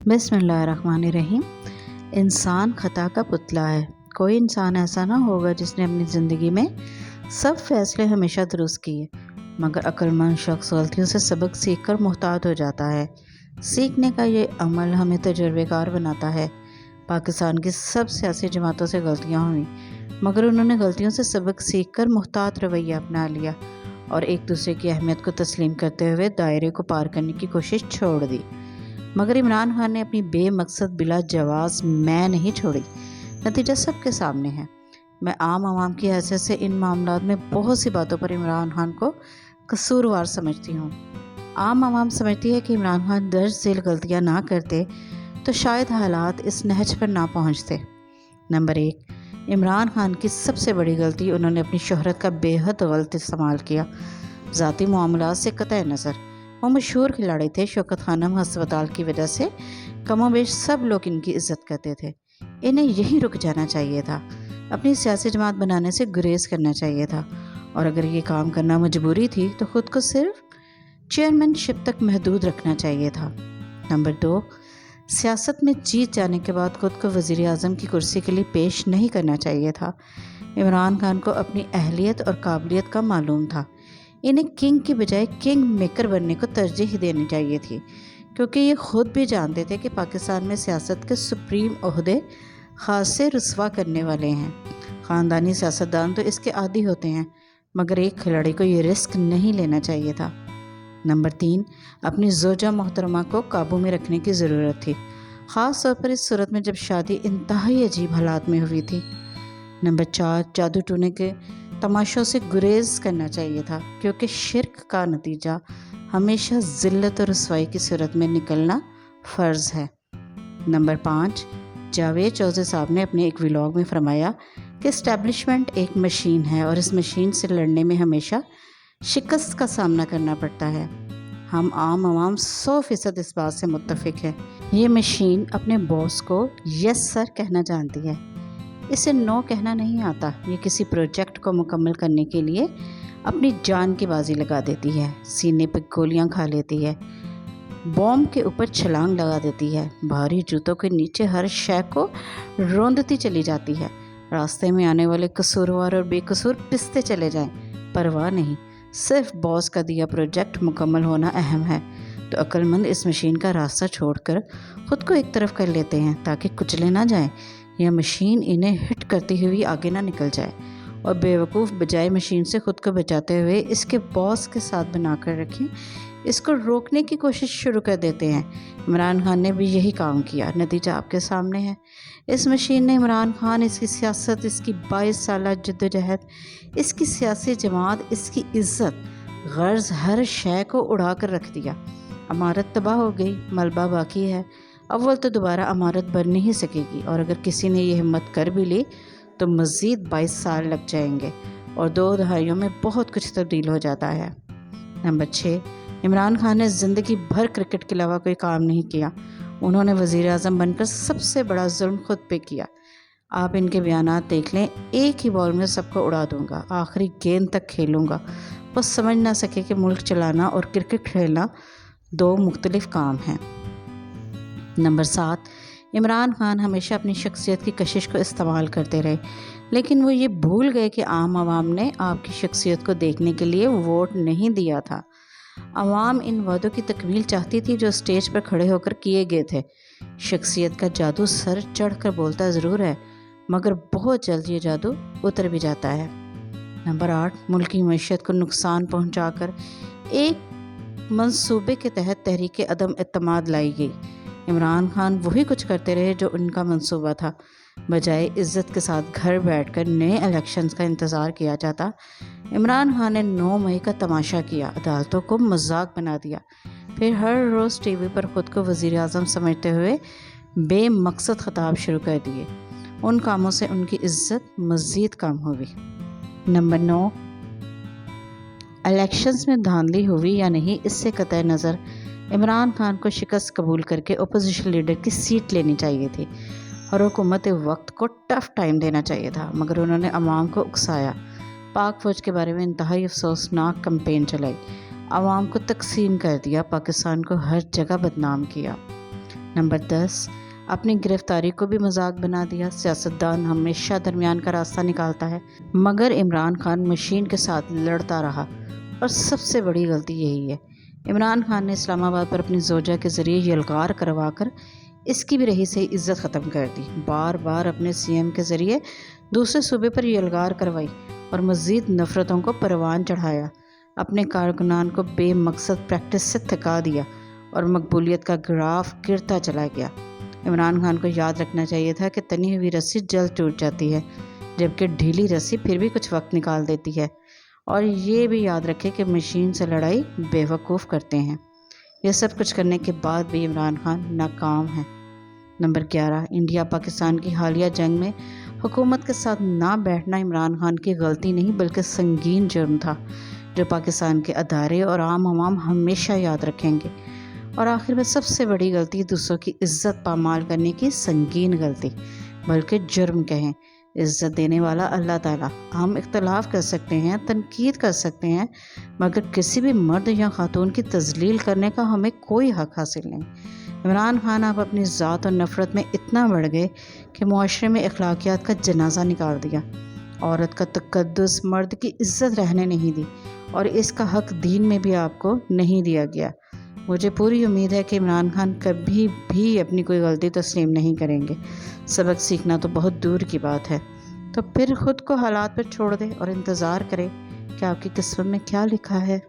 बिस्मिल्लाहिर्रहमानिर्रहीम। इंसान खता का पुतला है। कोई इंसान ऐसा ना होगा जिसने अपनी ज़िंदगी में सब फैसले हमेशा दुरुस्त किए, मगर अक्लमंद शख्स गलतियों से सबक सीख कर मुहतात हो जाता है। सीखने का ये अमल हमें तजुर्बेकार बनाता है। पाकिस्तान की सब सियासी जमातों से गलतियाँ हुई, मगर उन्होंने गलतियों से सबक सीख कर मुहतात रवैया अपना लिया और एक दूसरे की अहमियत को तस्लीम करते हुए दायरे को पार करने की कोशिश छोड़ दी। मगर इमरान खान ने अपनी बेमकसद बिला जवाज़ मैं नहीं छोड़ी। नतीजा सबके सामने है। मैं आम आवाम की हैसियत से इन मामलात में बहुत सी बातों पर इमरान खान को कसूरवार समझती हूँ। आम आवाम समझती है कि इमरान खान दर्ज झेल गलतियाँ ना करते तो शायद हालात इस नहज पर ना पहुँचते। नंबर 1, इमरान खान की सबसे बड़ी गलती, उन्होंने अपनी शोहरत का बेहद गलत इस्तेमाल किया। ज़ाती मामलात से कतई नज़र, वो मशहूर खिलाड़ी थे। शौकत खानम अस्पताल की वजह से कमोबेश सब लोग इनकी इज्जत करते थे। इन्हें यहीं रुक जाना चाहिए था। अपनी सियासी जमात बनाने से गुरेज करना चाहिए था, और अगर ये काम करना मजबूरी थी तो ख़ुद को सिर्फ चेयरमैनशिप तक महदूद रखना चाहिए था। नंबर 2, सियासत में जीत जाने के बाद ख़ुद को वज़ीर आज़म की कुर्सी के लिए पेश नहीं करना चाहिए था। इमरान खान को अपनी अहलियत और काबिलियत का मालूम था। इन्हें किंग की बजाय किंग मेकर बनने को तरजीह देनी चाहिए थी, क्योंकि ये खुद भी जानते थे कि पाकिस्तान में सियासत के सुप्रीम ओहदे खासे रुस्वा करने वाले हैं। ख़ानदानी सियासतदान तो इसके आदी होते हैं, मगर एक खिलाड़ी को ये रिस्क नहीं लेना चाहिए था। नंबर 3, अपनी ज़ोजा मोहतरमा को काबू में रखने की ज़रूरत थी, ख़ास तौर पर इस सूरत में जब शादी इंतहाई अजीब हालात में हुई थी। नंबर 4, जादू टूने के तमाशों से गुरेज करना चाहिए था, क्योंकि शिर्क का नतीजा हमेशा ज़िल्लत और रसवाई की सूरत में निकलना फ़र्ज़ है। नंबर 5, जावेद चौधरी साहब ने अपने एक व्लॉग में फरमाया कि इस्टेब्लिशमेंट एक मशीन है और इस मशीन से लड़ने में हमेशा शिकस्त का सामना करना पड़ता है। हम आम आवाम 100% इस बात से मुत्तफिक है। ये मशीन अपने बॉस को यस सर कहना जानती है, इसे नो कहना नहीं आता। ये किसी प्रोजेक्ट को मुकम्मल करने के लिए अपनी जान की बाजी लगा देती है, सीने पर गोलियां खा लेती है, बॉम्ब के ऊपर छलांग लगा देती है, भारी जूतों के नीचे हर शय को रौंदती चली जाती है। रास्ते में आने वाले कसूरवार और बेकसूर पिसते चले जाएं, परवाह नहीं। सिर्फ बॉस का दिया प्रोजेक्ट मुकम्मल होना अहम है। तो अक्लमंद इस मशीन का रास्ता छोड़कर ख़ुद को एक तरफ कर लेते हैं, ताकि कुचले ना जाएं। यह मशीन इन्हें हिट करती हुई आगे ना निकल जाए, और बेवकूफ़ बजाय मशीन से ख़ुद को बचाते हुए इसके बॉस के साथ बनाकर रखें, इसको रोकने की कोशिश शुरू कर देते हैं। इमरान खान ने भी यही काम किया। नतीजा आपके सामने है। इस मशीन ने इमरान खान, इसकी सियासत, इसकी 22 साल जद्दोजहद, इसकी सियासी जमात, इसकी इज़्ज़त, गर्ज हर शय को उड़ा कर रख दिया। अमारत तबाह हो गई, मलबा बाकी है। अव्वल तो दोबारा अमारत बन नहीं सकेगी, और अगर किसी ने ये हिम्मत कर भी ली तो मज़ीद 22 साल लग जाएंगे, और 2 दहाइयों में बहुत कुछ तब्दील हो जाता है। नंबर 6, इमरान खान ने ज़िंदगी भर क्रिकेट के अलावा कोई काम नहीं किया। उन्होंने वज़ीर आज़म बनकर सबसे बड़ा जुल्म खुद पे किया। आप इनके बयानात देख लें, एक ही बॉल में सबको उड़ा दूंगा, आखिरी गेंद तक खेलूँगा। वो समझ ना सके कि मुल्क चलाना और क्रिकेट खेलना 2 मुख्तलिफ काम हैं। नंबर 7, इमरान खान हमेशा अपनी शख्सियत की कशिश को इस्तेमाल करते रहे, लेकिन वो ये भूल गए कि आम आवाम ने आपकी शख्सियत को देखने के लिए वोट नहीं दिया था। आवाम इन वादों की तकमील चाहती थी जो स्टेज पर खड़े होकर किए गए थे। शख्सियत का जादू सर चढ़ कर बोलता ज़रूर है, मगर बहुत जल्द ये जादू उतर भी जाता है। नंबर 8, मुल्क की मईशत को नुकसान पहुँचाकर एक मंसूबे के तहत तहरीक अदम एतमाद लाई गई। इमरान खान वही कुछ करते रहे जो उनका मंसूबा था। बजाय इज़्ज़त के साथ घर बैठकर नए इलेक्शंस का इंतज़ार किया जाता, इमरान खान ने 9 मई का तमाशा किया, अदालतों को मजाक बना दिया, फिर हर रोज़ टीवी पर ख़ुद को वज़ीर आज़म समझते हुए बेमकसद खिताब शुरू कर दिए। उन कामों से उनकी इज़्ज़त मज़ीद कम हुई। नंबर 9, इलेक्शंस में धांधली हुई या नहीं, इससे कतई नज़र इमरान खान को शिकस्त कबूल करके अपोजिशन लीडर की सीट लेनी चाहिए थी, और हुकूमत वक्त को टफ़ टाइम देना चाहिए था, मगर उन्होंने अवाम को उकसाया। पाक फ़ौज के बारे में इंतहाई अफसोसनाक कैंपेन चलाई, अवाम को तकसीम कर दिया, पाकिस्तान को हर जगह बदनाम किया। नंबर 10, अपनी गिरफ्तारी को भी मजाक बना दिया। सियासतदान हमेशा दरमियान का रास्ता निकालता है, मगर इमरान खान मशीन के साथ लड़ता रहा और सबसे बड़ी गलती यही है। इमरान खान ने इस्लामाबाद पर अपनी जोजा के ज़रिए यलगार करवाकर इसकी भी रही सही इज्जत ख़त्म कर दी। बार बार अपने सीएम के ज़रिए दूसरे सूबे पर यलगार करवाई और मज़ीद नफ़रतों को परवान चढ़ाया। अपने कारकुनान को बेमकसद प्रैक्टिस से थका दिया और मकबूलियत का ग्राफ गिरता चला गया। इमरान खान को याद रखना चाहिए था कि तनी हुई रस्सी जल्द टूट जाती है, जबकि ढीली रस्सी फिर भी कुछ वक्त निकाल देती है। और ये भी याद रखें कि मशीन से लड़ाई बेवकूफ़ करते हैं। यह सब कुछ करने के बाद भी इमरान खान नाकाम है। नंबर 11, इंडिया पाकिस्तान की हालिया जंग में हुकूमत के साथ ना बैठना इमरान खान की गलती नहीं बल्कि संगीन जुर्म था, जो पाकिस्तान के अदारे और आम आवाम हमेशा याद रखेंगे। और आखिर में सबसे बड़ी गलती दूसरों की इज्जत पामाल करने की संगीन गलती, बल्कि जुर्म कहें। इज्जत देने वाला अल्लाह ताला। हम इख्तलाफ कर सकते हैं, तनकीद कर सकते हैं, मगर किसी भी मर्द या खातून की तजलील करने का हमें कोई हक हासिल नहीं। इमरान खान आप अपनी ज़ात और नफ़रत में इतना बढ़ गए कि मुआशरे में अखलाकियात का जनाजा निकाल दिया। औरत का तकद्दुस, मर्द की इज्जत रहने नहीं दी और इसका हक दीन में भी आपको नहीं दिया गया। मुझे पूरी उम्मीद है कि इमरान खान कभी भी अपनी कोई गलती तस्लीम नहीं करेंगे। सबक सीखना तो बहुत दूर की बात है। तो फिर ख़ुद को हालात पर छोड़ दें और इंतज़ार करें कि आपकी किस्मत में क्या लिखा है।